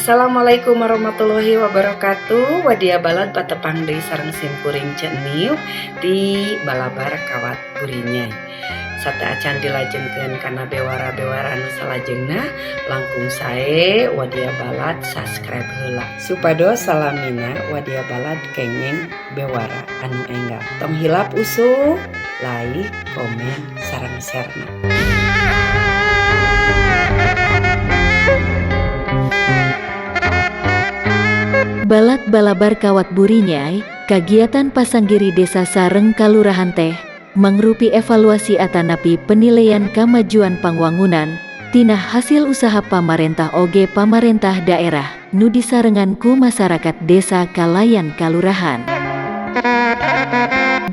Assalamualaikum warahmatullahi wabarakatuh. Wadia balad patepang deui sareng simkuring ceniu di balabar kawat burinyai. Sata acan dilajengkeun kana bewara-bewara nu salajengna, langkung sae wadia balad subscribe heula supados salamina wadia balad kengeng bewara anu enggal. Tong hilap usuh, like, komen, sareng share-na. Balad balabar kawat burinyai, kagiatan pasanggiri desa sareng kalurahan teh, mangrupi evaluasi atanapi penilaian kamajuan pangwangunan, tina hasil usaha pamarentah oge pamarentah daerah, nu disarengan ku masyarakat desa kalayan kalurahan.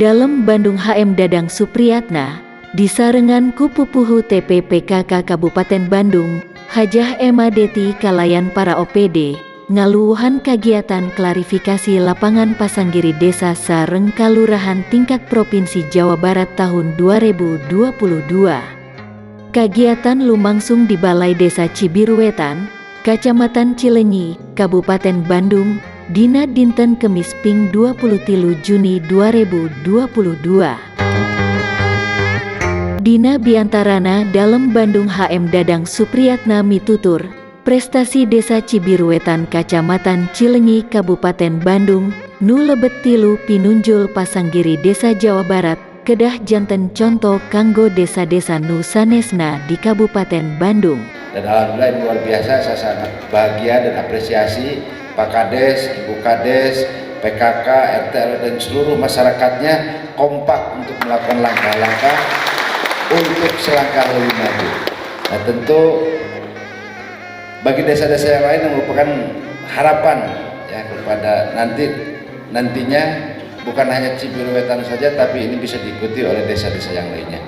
Dalem Bandung HM Dadang Supriyatna, disarengan ku pupuhu TPPKK Kabupaten Bandung, Hajah Ema Deti kalayan para OPD, ngaluuhan kagiatan klarifikasi lapangan pasanggiri desa sareng kalurahan tingkat Provinsi Jawa Barat tahun 2022. Kagiatan lumangsung di Balai Desa Cibiru Wetan, Kacamatan Cileunyi, Kabupaten Bandung, dina dinten Kemis Ping 23 Juni 2022. Dina biantarana dalem Bandung HM Dadang Supriyatna mitutur prestasi Desa Cibiru Wetan Kacamatan Cileunyi Kabupaten Bandung nu lebet tilu pinunjul pasanggiri desa Jawa Barat kedah janten contoh kanggo desa-desa nu sanesna di Kabupaten Bandung. Dan alhamdulillah ini luar biasa, saya sangat bahagia dan apresiasi Pak Kades, Ibu Kades, PKK, RT dan seluruh masyarakatnya kompak untuk melakukan langkah-langkah untuk selangkah lebih maju. Nah tentu bagi desa-desa yang lain yang merupakan harapan ya kepada nantinya bukan hanya Cibiru Wetan saja, tapi ini bisa diikuti oleh desa-desa yang lainnya.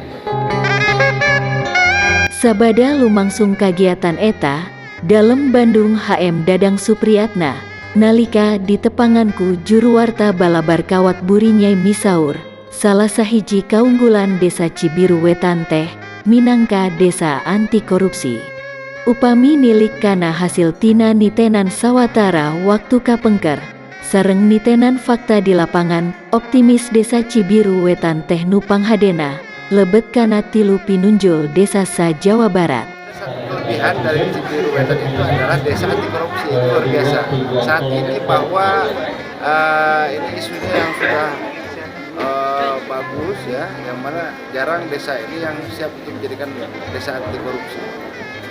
Sabada lumangsung kagiatan eta dalem Bandung HM Dadang Supriyatna nalika ditepanganku juru warta balabar kawat burinyai misaur salah sahiji kaunggulan desa Cibiru Wetan teh minangka desa anti korupsi. Upami nilik kana hasil tina nitenan sawatara waktu kapengker, sareng nitenan fakta di lapangan, optimis desa Cibiru Wetan teh nu panghadena, lebet kana tilu pinunjul desa sa Jawa Barat. Kelebihan dari Cibiru Wetan itu adalah desa anti korupsi, itu luar biasa. Saat ini bahwa ini isunya yang sudah bagus ya, yang mana jarang desa ini yang siap untuk menjadikan desa anti korupsi.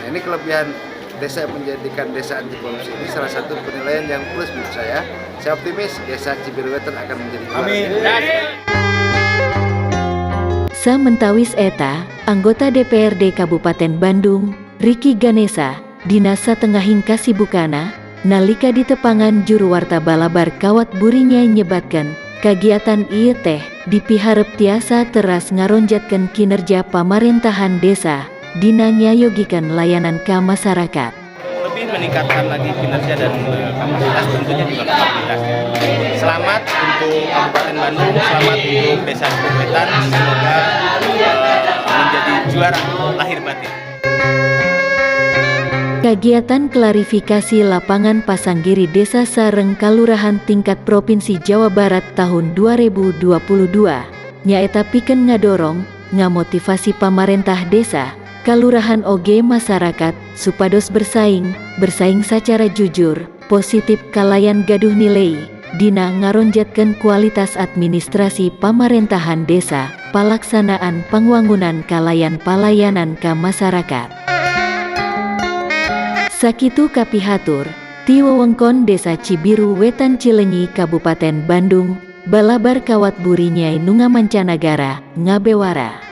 Ini kelebihan desa yang menjadikan desa anti korupsi ini salah satu penilaian yang plus menurut saya. Saya optimis desa Cibiru Wetan akan menjadi juara. Samentawis eta, anggota DPRD Kabupaten Bandung, Riki Ganesa, dina satengahing kasibukana, nalika ditepangan juru warta balabar kawat burinyai nyebatkeun, kagiatan ieu teh dipiharep tiasa teras ngaronjatkeun kinerja pamarentahan desa. Dina nyayogikan layanan ke masyarakat. Lebih meningkatkan lagi kinerja dan kapasitas, tentunya juga kapasitas. Selamat untuk Kabupaten Bandung, selamat untuk Desa Cibiru Wetan, semoga menjadi juara lahir batin. Kagiatan klarifikasi lapangan pasanggiri desa sareng kalurahan tingkat Provinsi Jawa Barat tahun 2022 nyaeta pikeun ngadorong, ngamotivasi pamarentah desa, kalurahan oge masyarakat supados bersaing secara jujur, positif kalayan gaduh nilai, dina ngaronjatkeun kualitas administrasi pamarentahan desa, palaksanaan pangwangunan kalayan palayanan ka masyarakat. Sakitu kapihatur, ti wewengkon Desa Cibiru Wetan Cileunyi Kabupaten Bandung, balabar kawat burinyai nu ngamancanagara ngabewara.